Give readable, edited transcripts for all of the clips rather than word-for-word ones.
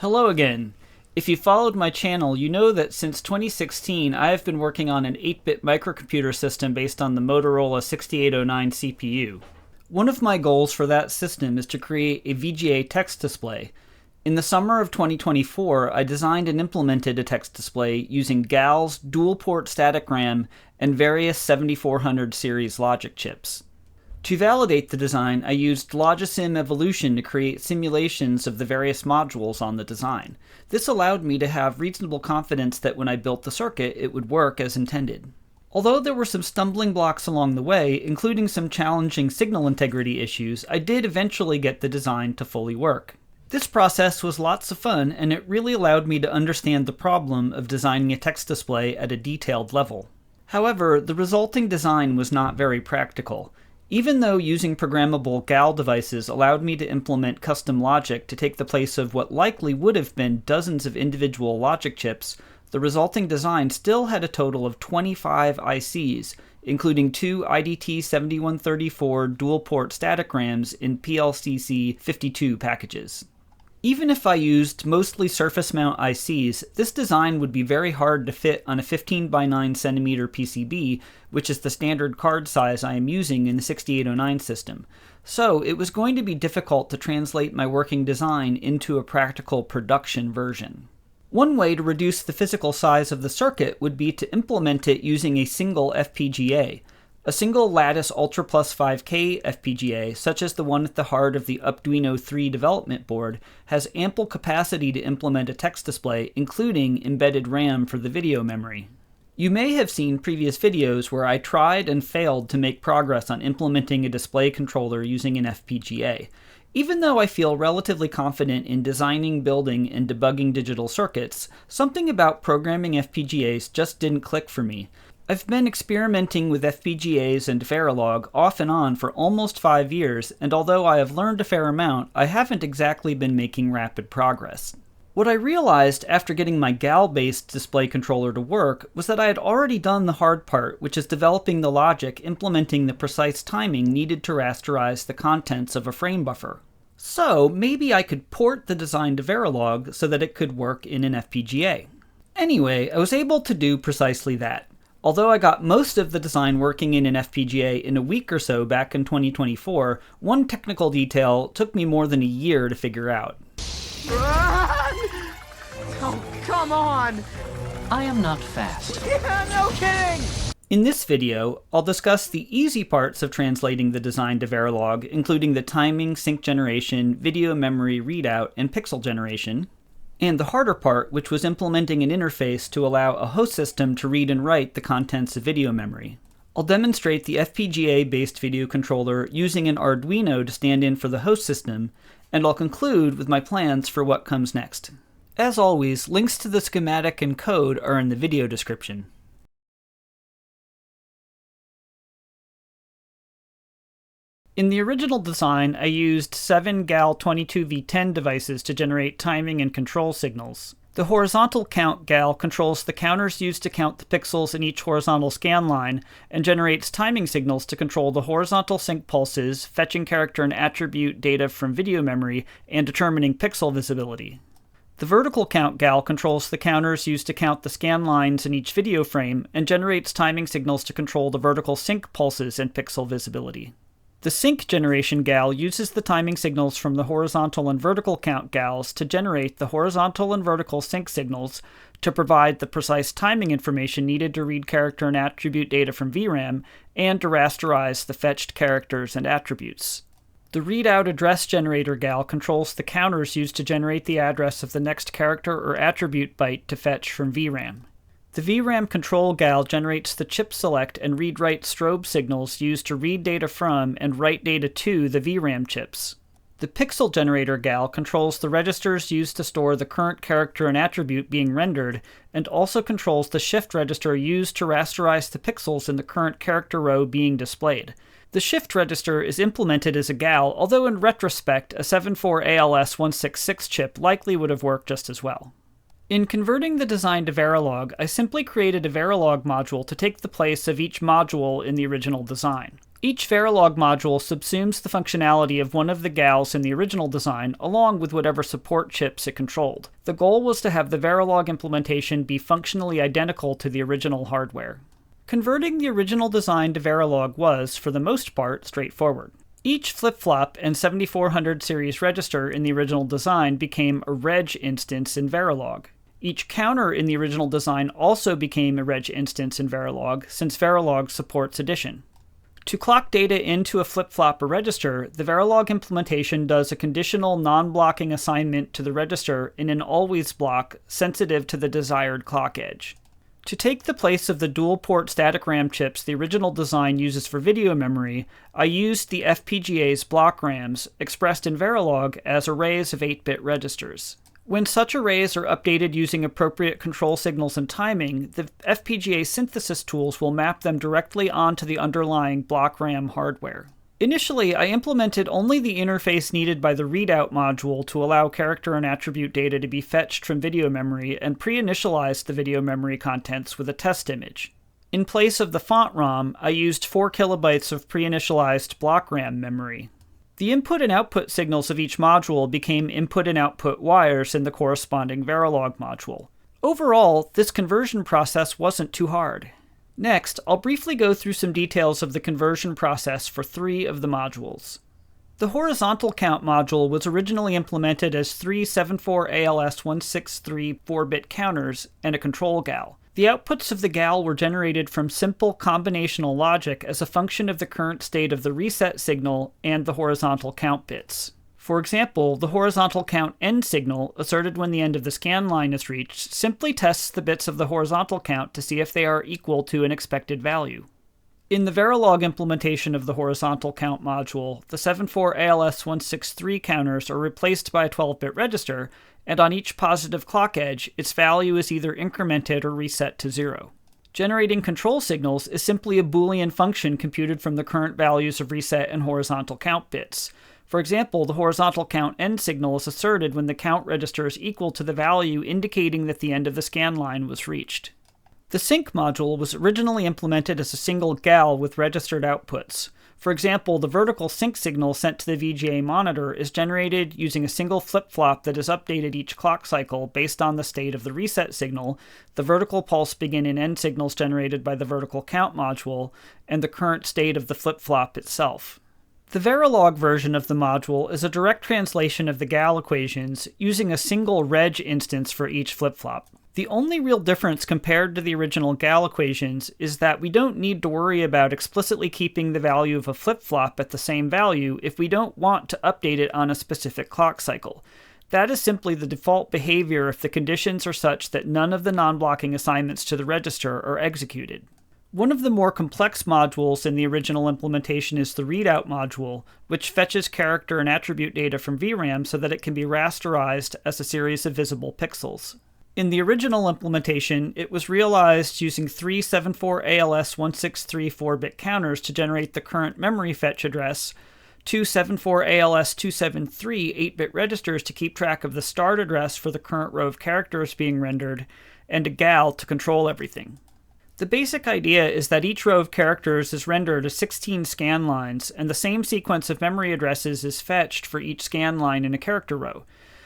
Hello again. If you followed my channel, you know that since 2016 I have been working on an 8-bit microcomputer system based on the Motorola 6809 CPU. One of my goals for that system is to create a VGA text display. In the summer of 2024, I designed and implemented a text display using GAL's dual-port static RAM and various 7400 series logic chips. To validate the design, I used Logisim Evolution to create simulations of the various modules on the design. This allowed me to have reasonable confidence that when I built the circuit, it would work as intended. Although there were some stumbling blocks along the way, including some challenging signal integrity issues, I did eventually get the design to fully work. This process was lots of fun, and it really allowed me to understand the problem of designing a text display at a detailed level. However, the resulting design was not very practical. Even though using programmable GAL devices allowed me to implement custom logic to take the place of what likely would have been dozens of individual logic chips, the resulting design still had a total of 25 ICs, including two IDT7134 dual-port static RAMs in PLCC52 packages. Even if I used mostly surface mount ICs, this design would be very hard to fit on a 15 by 9 cm PCB, which is the standard card size I am using in the 6809 system. So it was going to be difficult to translate my working design into a practical production version. One way to reduce the physical size of the circuit would be to implement it using a single FPGA. A single lattice Ultra Plus 5K FPGA, such as the one at the heart of the Arduino 3 development board, has ample capacity to implement a text display, including embedded RAM for the video memory. You may have seen previous videos where I tried and failed to make progress on implementing a display controller using an FPGA. Even though I feel relatively confident in designing, building, and debugging digital circuits, something about programming FPGAs just didn't click for me. I've been experimenting with FPGAs and Verilog off and on for almost 5 years, and although I have learned a fair amount, I haven't exactly been making rapid progress. What I realized after getting my GAL-based display controller to work was that I had already done the hard part, which is developing the logic implementing the precise timing needed to rasterize the contents of a frame buffer. So maybe I could port the design to Verilog so that it could work in an FPGA. Anyway, I was able to do precisely that. Although I got most of the design working in an FPGA in a week or so back in 2024, one technical detail took me more than a year to figure out. Run! Oh, come on! I am not fast. Yeah, no kidding! In this video, I'll discuss the easy parts of translating the design to Verilog, including the timing, sync generation, video memory readout, and pixel generation, and the harder part, which was implementing an interface to allow a host system to read and write the contents of video memory. I'll demonstrate the FPGA-based video controller using an Arduino to stand in for the host system, and I'll conclude with my plans for what comes next. As always, links to the schematic and code are in the video description. In the original design, I used 7 GAL22V10 devices to generate timing and control signals. The horizontal count GAL controls the counters used to count the pixels in each horizontal scan line, and generates timing signals to control the horizontal sync pulses, fetching character and attribute data from video memory, and determining pixel visibility. The vertical count GAL controls the counters used to count the scan lines in each video frame, and generates timing signals to control the vertical sync pulses and pixel visibility. The sync generation GAL uses the timing signals from the horizontal and vertical count GALs to generate the horizontal and vertical sync signals to provide the precise timing information needed to read character and attribute data from VRAM, and to rasterize the fetched characters and attributes. The readout address generator GAL controls the counters used to generate the address of the next character or attribute byte to fetch from VRAM. The VRAM control GAL generates the chip select and read-write strobe signals used to read data from and write data to the VRAM chips. The pixel generator GAL controls the registers used to store the current character and attribute being rendered, and also controls the shift register used to rasterize the pixels in the current character row being displayed. The shift register is implemented as a GAL, although in retrospect, a 74ALS166 chip likely would have worked just as well. In converting the design to Verilog, I simply created a Verilog module to take the place of each module in the original design. Each Verilog module subsumes the functionality of one of the GALs in the original design, along with whatever support chips it controlled. The goal was to have the Verilog implementation be functionally identical to the original hardware. Converting the original design to Verilog was, for the most part, straightforward. Each flip-flop and 7400 series register in the original design became a reg instance in Verilog. Each counter in the original design also became a reg instance in Verilog, since Verilog supports addition. To clock data into a flip-flop or register, the Verilog implementation does a conditional non-blocking assignment to the register in an always block sensitive to the desired clock edge. To take the place of the dual-port static RAM chips the original design uses for video memory, I used the FPGA's block RAMs, expressed in Verilog as arrays of 8-bit registers. When such arrays are updated using appropriate control signals and timing, the FPGA synthesis tools will map them directly onto the underlying block RAM hardware. Initially, I implemented only the interface needed by the readout module to allow character and attribute data to be fetched from video memory and pre-initialized the video memory contents with a test image. In place of the font ROM, I used 4 kilobytes of pre-initialized block RAM memory. The input and output signals of each module became input and output wires in the corresponding Verilog module. Overall, this conversion process wasn't too hard. Next, I'll briefly go through some details of the conversion process for 3 of the modules. The horizontal count module was originally implemented as 3 74ALS163 4-bit counters and a control GAL. The outputs of the GAL were generated from simple combinational logic as a function of the current state of the reset signal and the horizontal count bits. For example, the horizontal count end signal, asserted when the end of the scan line is reached, simply tests the bits of the horizontal count to see if they are equal to an expected value. In the Verilog implementation of the horizontal count module, the 74ALS163 counters are replaced by a 12-bit register, and on each positive clock edge, its value is either incremented or reset to 0. Generating control signals is simply a Boolean function computed from the current values of reset and horizontal count bits. For example, the horizontal count end signal is asserted when the count register is equal to the value indicating that the end of the scan line was reached. The sync module was originally implemented as a single GAL with registered outputs. For example, the vertical sync signal sent to the VGA monitor is generated using a single flip-flop that is updated each clock cycle based on the state of the reset signal, the vertical pulse begin and end signals generated by the vertical count module, and the current state of the flip-flop itself. The Verilog version of the module is a direct translation of the GAL equations using a single reg instance for each flip-flop. The only real difference compared to the original GAL equations is that we don't need to worry about explicitly keeping the value of a flip-flop at the same value if we don't want to update it on a specific clock cycle. That is simply the default behavior if the conditions are such that none of the non-blocking assignments to the register are executed. One of the more complex modules in the original implementation is the readout module, which fetches character and attribute data from VRAM so that it can be rasterized as a series of visible pixels. In the original implementation, it was realized using 3 74ALS163 4-bit counters to generate the current memory fetch address, 2 74ALS273 8-bit registers to keep track of the start address for the current row of characters being rendered, and a GAL to control everything. The basic idea is that each row of characters is rendered as 16 scan lines, and the same sequence of memory addresses is fetched for each scan line in a character row.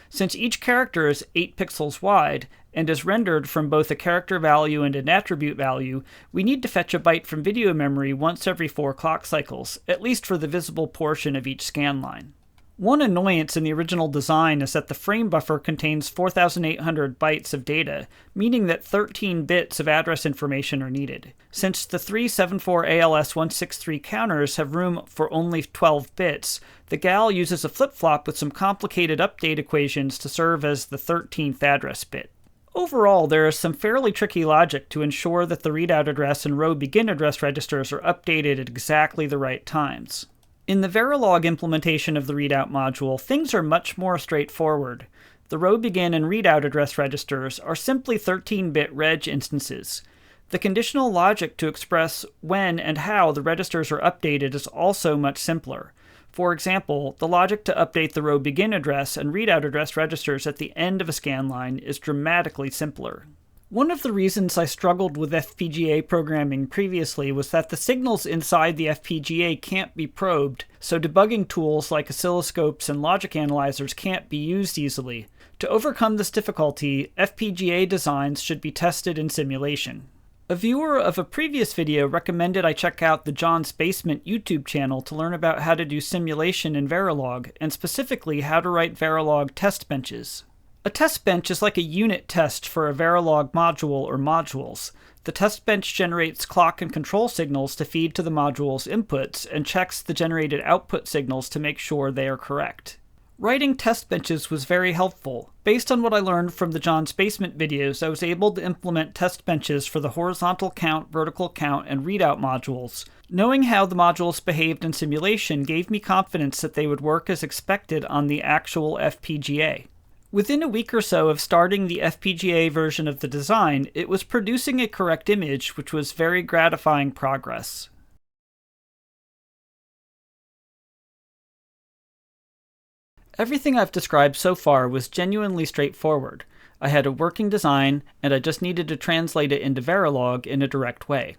Since each character is 8 pixels wide, and is rendered from both a character value and an attribute value, we need to fetch a byte from video memory once every 4 clock cycles, at least for the visible portion of each scan line. One annoyance in the original design is that the frame buffer contains 4,800 bytes of data, meaning that 13 bits of address information are needed. Since the 3 74ALS163 counters have room for only 12 bits, the GAL uses a flip-flop with some complicated update equations to serve as the 13th address bit. Overall, there is some fairly tricky logic to ensure that the readout address and row begin address registers are updated at exactly the right times. In the Verilog implementation of the readout module, things are much more straightforward. The row begin and readout address registers are simply 13-bit reg instances. The conditional logic to express when and how the registers are updated is also much simpler. For example, the logic to update the row begin address and readout address registers at the end of a scan line is dramatically simpler. One of the reasons I struggled with FPGA programming previously was that the signals inside the FPGA can't be probed, so debugging tools like oscilloscopes and logic analyzers can't be used easily. To overcome this difficulty, FPGA designs should be tested in simulation. A viewer of a previous video recommended I check out the John's Basement YouTube channel to learn about how to do simulation in Verilog, and specifically how to write Verilog test benches. A test bench is like a unit test for a Verilog module or modules. The test bench generates clock and control signals to feed to the module's inputs and checks the generated output signals to make sure they are correct. Writing test benches was very helpful. Based on what I learned from the John's Basement videos, I was able to implement test benches for the horizontal count, vertical count, and readout modules. Knowing how the modules behaved in simulation gave me confidence that they would work as expected on the actual FPGA. Within a week or so of starting the FPGA version of the design, it was producing a correct image, which was very gratifying progress. Everything I've described so far was genuinely straightforward. I had a working design, and I just needed to translate it into Verilog in a direct way.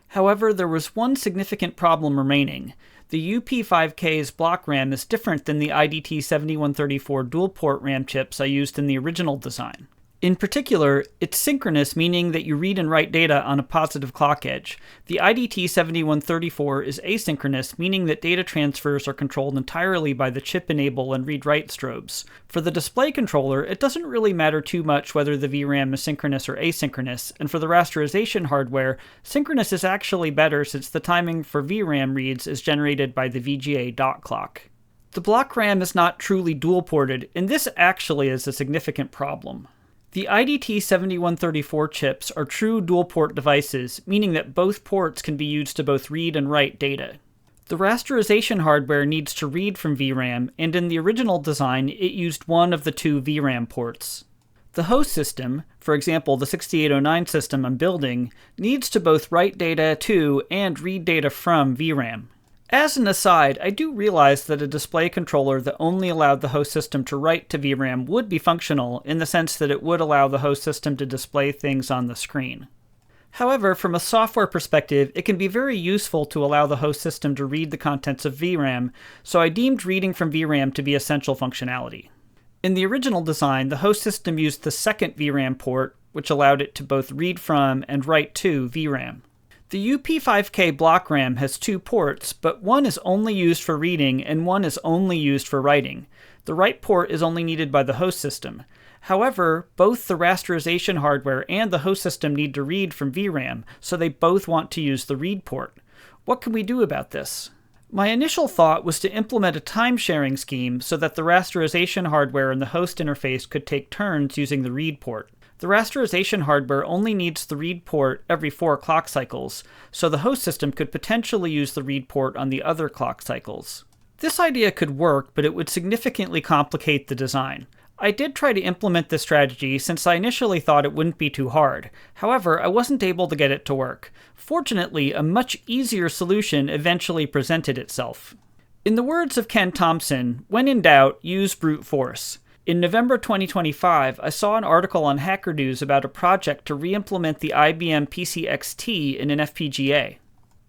However, there was one significant problem remaining. The UP5K's block RAM is different than the IDT7134 dual-port RAM chips I used in the original design. In particular, it's synchronous, meaning that you read and write data on a positive clock edge. The IDT7134 is asynchronous, meaning that data transfers are controlled entirely by the chip enable and read-write strobes. For the display controller, it doesn't really matter too much whether the VRAM is synchronous or asynchronous, and for the rasterization hardware, synchronous is actually better since the timing for VRAM reads is generated by the VGA dot clock. The block RAM is not truly dual-ported, and this actually is a significant problem. The IDT7134 chips are true dual-port devices, meaning that both ports can be used to both read and write data. The rasterization hardware needs to read from VRAM, and in the original design, it used one of the two VRAM ports. The host system, for example the 6809 system I'm building, needs to both write data to and read data from VRAM. As an aside, I do realize that a display controller that only allowed the host system to write to VRAM would be functional, in the sense that it would allow the host system to display things on the screen. However, from a software perspective, it can be very useful to allow the host system to read the contents of VRAM, so I deemed reading from VRAM to be essential functionality. In the original design, the host system used the second VRAM port, which allowed it to both read from and write to VRAM. The UP5K block RAM has two ports, but one is only used for reading and one is only used for writing. The write port is only needed by the host system. However, both the rasterization hardware and the host system need to read from VRAM, so they both want to use the read port. What can we do about this? My initial thought was to implement a time-sharing scheme so that the rasterization hardware and the host interface could take turns using the read port. The rasterization hardware only needs the read port every 4 clock cycles, so the host system could potentially use the read port on the other clock cycles. This idea could work, but it would significantly complicate the design. I did try to implement this strategy since I initially thought it wouldn't be too hard. However, I wasn't able to get it to work. Fortunately, a much easier solution eventually presented itself. In the words of Ken Thompson, when in doubt, use brute force. In November 2025, I saw an article on Hacker News about a project to reimplement the IBM PCXT in an FPGA.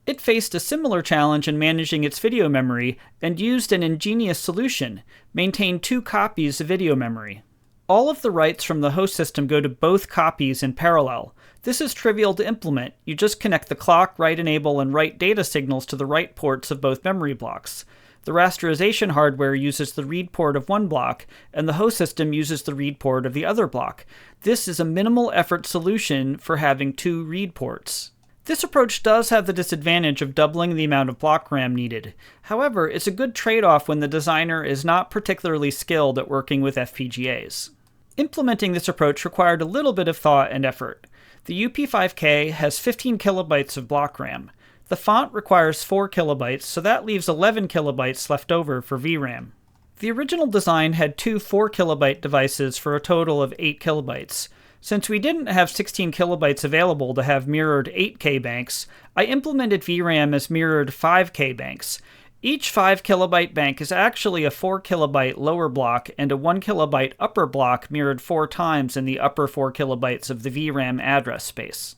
It faced a similar challenge in managing its video memory and used an ingenious solution: maintain 2 copies of video memory. All of the writes from the host system go to both copies in parallel. This is trivial to implement. You just connect the clock, write enable, and write data signals to the write ports of both memory blocks. The rasterization hardware uses the read port of one block, and the host system uses the read port of the other block. This is a minimal effort solution for having 2 read ports. This approach does have the disadvantage of doubling the amount of block RAM needed. However, it's a good trade-off when the designer is not particularly skilled at working with FPGAs. Implementing this approach required a little bit of thought and effort. The UP5K has 15 kilobytes of block RAM. The font requires 4 kilobytes, so that leaves 11 kilobytes left over for VRAM. The original design had 2 4 kilobyte devices for a total of 8 kilobytes. Since we didn't have 16 kilobytes available to have mirrored 8K banks, I implemented VRAM as mirrored 5K banks. Each 5 kilobyte bank is actually a 4 kilobyte lower block and a 1 kilobyte upper block mirrored 4 times in the upper 4 kilobytes of the VRAM address space.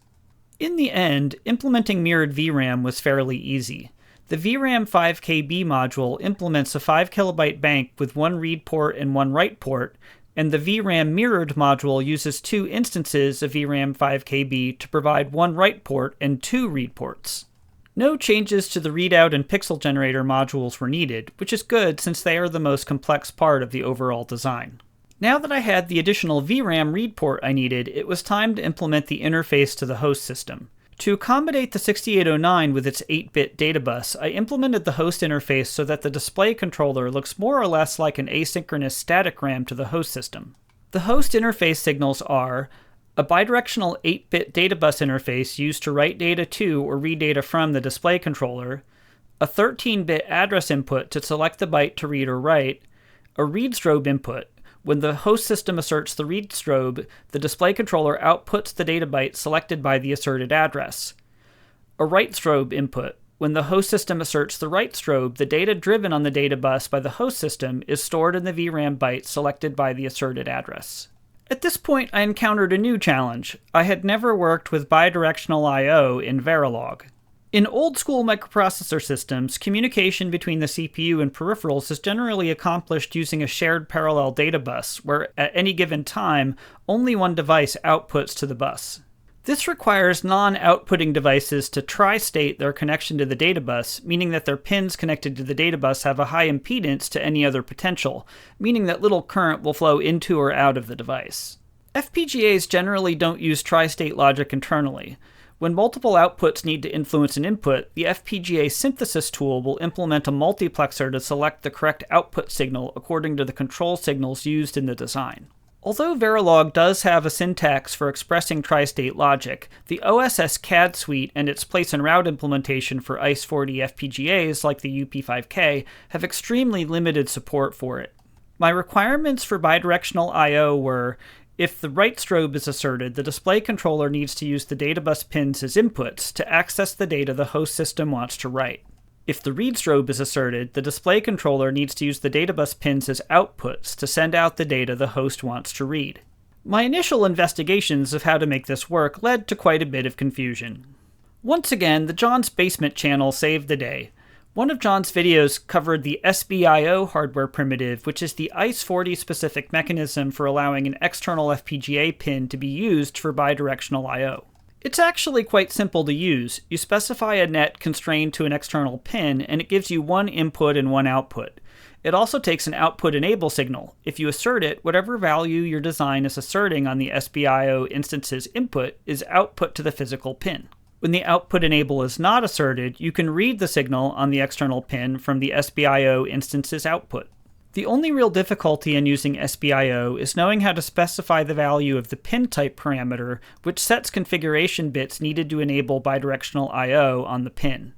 In the end, implementing mirrored VRAM was fairly easy. The VRAM 5KB module implements a 5 kilobyte bank with 1 read port and 1 write port, and the VRAM mirrored module uses 2 instances of VRAM 5KB to provide 1 write port and 2 read ports. No changes to the readout and pixel generator modules were needed, which is good since they are the most complex part of the overall design. Now that I had the additional VRAM read port I needed, it was time to implement the interface to the host system. To accommodate the 6809 with its 8-bit data bus, I implemented the host interface so that the display controller looks more or less like an asynchronous static RAM to the host system. The host interface signals are a bidirectional 8-bit data bus interface used to write data to or read data from the display controller, a 13-bit address input to select the byte to read or write, a read strobe input. When the host system asserts the read strobe, the display controller outputs the data byte selected by the asserted address. A write strobe input. When the host system asserts the write strobe, the data driven on the data bus by the host system is stored in the VRAM byte selected by the asserted address. At this point, I encountered a new challenge. I had never worked with bidirectional I/O in Verilog. In old-school microprocessor systems, communication between the CPU and peripherals is generally accomplished using a shared parallel data bus, where at any given time, only one device outputs to the bus. This requires non-outputting devices to tri-state their connection to the data bus, meaning that their pins connected to the data bus have a high impedance to any other potential, meaning that little current will flow into or out of the device. FPGAs generally don't use tri-state logic internally. When multiple outputs need to influence an input, the FPGA synthesis tool will implement a multiplexer to select the correct output signal according to the control signals used in the design. Although Verilog does have a syntax for expressing tri-state logic, the OSS CAD suite and its place and route implementation for ICE40 FPGAs like the UP5K have extremely limited support for it. My requirements for bidirectional I/O were: if the write strobe is asserted, the display controller needs to use the data bus pins as inputs to access the data the host system wants to write. If the read strobe is asserted, the display controller needs to use the data bus pins as outputs to send out the data the host wants to read. My initial investigations of how to make this work led to quite a bit of confusion. Once again, the John's Basement channel saved the day. One of John's videos covered the SBIO hardware primitive, which is the ICE40 specific mechanism for allowing an external FPGA pin to be used for bidirectional I/O. It's actually quite simple to use. You specify a net constrained to an external pin, and it gives you one input and one output. It also takes an output enable signal. If you assert it, whatever value your design is asserting on the SBIO instance's input is output to the physical pin. When the output enable is not asserted, you can read the signal on the external pin from the SBIO instance's output. The only real difficulty in using SBIO is knowing how to specify the value of the pin type parameter, which sets configuration bits needed to enable bidirectional I/O on the pin.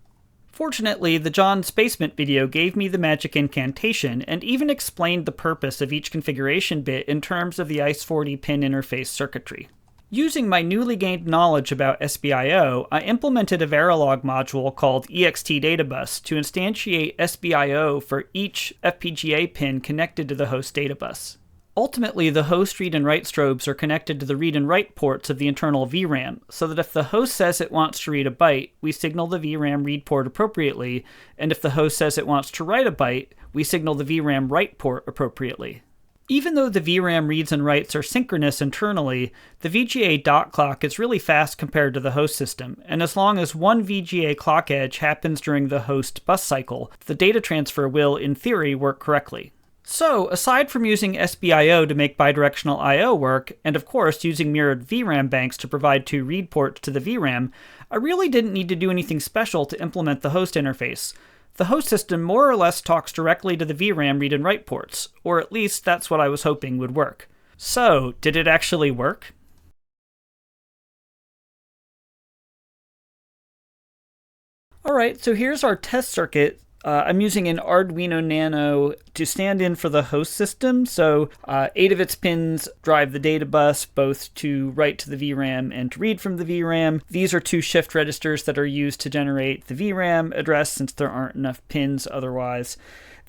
Fortunately, the John's Basement video gave me the magic incantation and even explained the purpose of each configuration bit in terms of the ICE40 pin interface circuitry. Using my newly gained knowledge about SBIO, I implemented a Verilog module called EXTDatabus to instantiate SBIO for each FPGA pin connected to the host databus. Ultimately, the host read and write strobes are connected to the read and write ports of the internal VRAM, so that if the host says it wants to read a byte, we signal the VRAM read port appropriately, and if the host says it wants to write a byte, we signal the VRAM write port appropriately. Even though the VRAM reads and writes are synchronous internally, the VGA dot clock is really fast compared to the host system, and as long as one VGA clock edge happens during the host bus cycle, the data transfer will, in theory, work correctly. So, aside from using SBIO to make bidirectional I/O work, and of course using mirrored VRAM banks to provide 2 read ports to the VRAM, I really didn't need to do anything special to implement the host interface. The host system more or less talks directly to the VRAM read and write ports, or at least that's what I was hoping would work. So, did it actually work? Alright, so here's our test circuit I'm using an Arduino Nano to stand in for the host system. So 8 of its pins drive the data bus, both to write to the VRAM and to read from the VRAM. These are 2 shift registers that are used to generate the VRAM address since there aren't enough pins otherwise.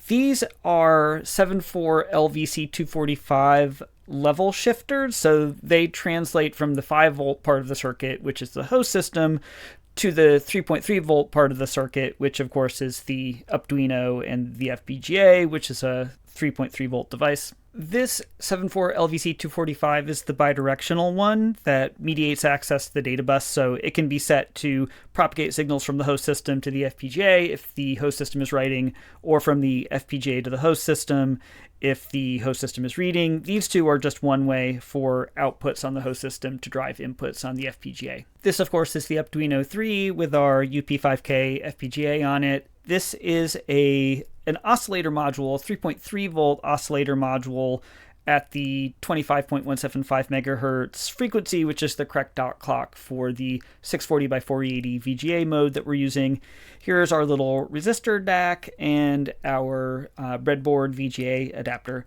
These are 7.4 LVC245 level shifters, so they translate from the 5 volt part of the circuit, which is the host system, to the 3.3 volt part of the circuit, which of course is the Arduino and the FPGA, which is a 3.3 volt device. This 7.4 LVC245 is the bidirectional one that mediates access to the data bus, so it can be set to propagate signals from the host system to the FPGA if the host system is writing, or from the FPGA to the host system if the host system is reading. These 2 are just one way for outputs on the host system to drive inputs on the FPGA. This, of course, is the Arduino 3 with our UP5K FPGA on it. This is an oscillator module, a 3.3 volt oscillator module at the 25.175 megahertz frequency, which is the correct dot clock for the 640 by 480 VGA mode that we're using. Here's our little resistor DAC and our breadboard VGA adapter.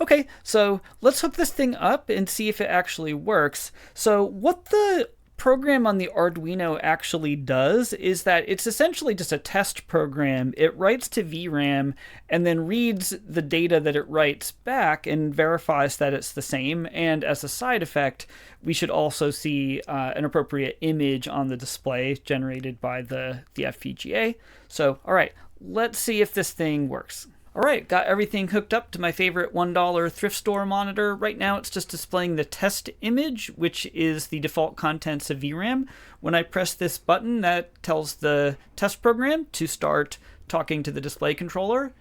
Okay, so let's hook this thing up and see if it actually works. So what the program on the Arduino actually does is that it's essentially just a test program. It writes to VRAM and then reads the data that it writes back and verifies that it's the same. And as a side effect, we should also see an appropriate image on the display generated by the FPGA. So, all right, let's see if this thing works. All right, got everything hooked up to my favorite $1 thrift store monitor. Right now it's just displaying the test image, which is the default contents of VRAM. When I press this button, that tells the test program to start talking to the display controller.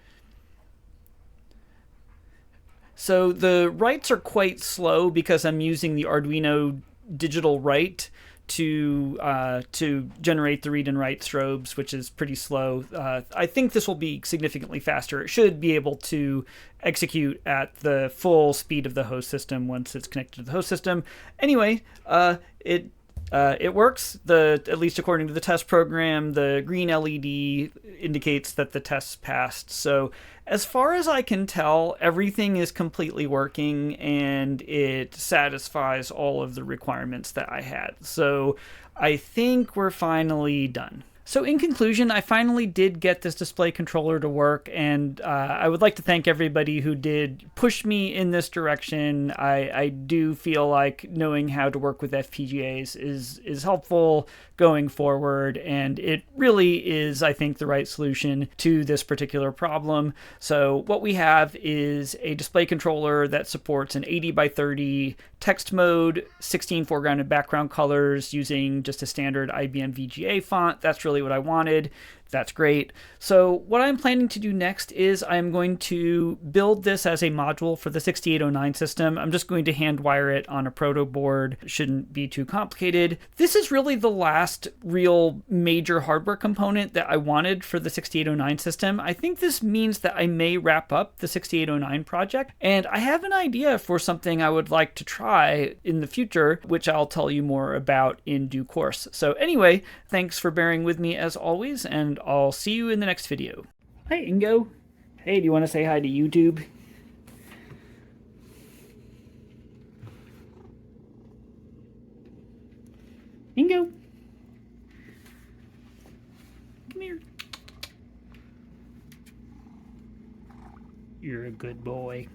So the writes are quite slow because I'm using the Arduino digital write to generate the read and write strobes, which is pretty slow. I think this will be significantly faster. It should be able to execute at the full speed of the host system once it's connected to the host system. Anyway, it works. At least according to the test program, the green LED indicates that the test's passed. So as far as I can tell, everything is completely working and it satisfies all of the requirements that I had. So I think we're finally done. So in conclusion, I finally did get this display controller to work, and I would like to thank everybody who did push me in this direction. I do feel like knowing how to work with FPGAs is helpful going forward, and it really is, I think, the right solution to this particular problem. So what we have is a display controller that supports an 80 by 30 text mode, 16 foreground and background colors using just a standard IBM VGA font. That's really what I wanted. That's great. So what I'm planning to do next is I'm going to build this as a module for the 6809 system. I'm just going to hand wire it on a proto board. Shouldn't be too complicated. This is really the last real major hardware component that I wanted for the 6809 system. I think this means that I may wrap up the 6809 project, and I have an idea for something I would like to try in the future, which I'll tell you more about in due course. So anyway, thanks for bearing with me as always, and I'll see you in the next video. Hi, Ingo. Hey, do you want to say hi to YouTube? Ingo. Come here. You're a good boy.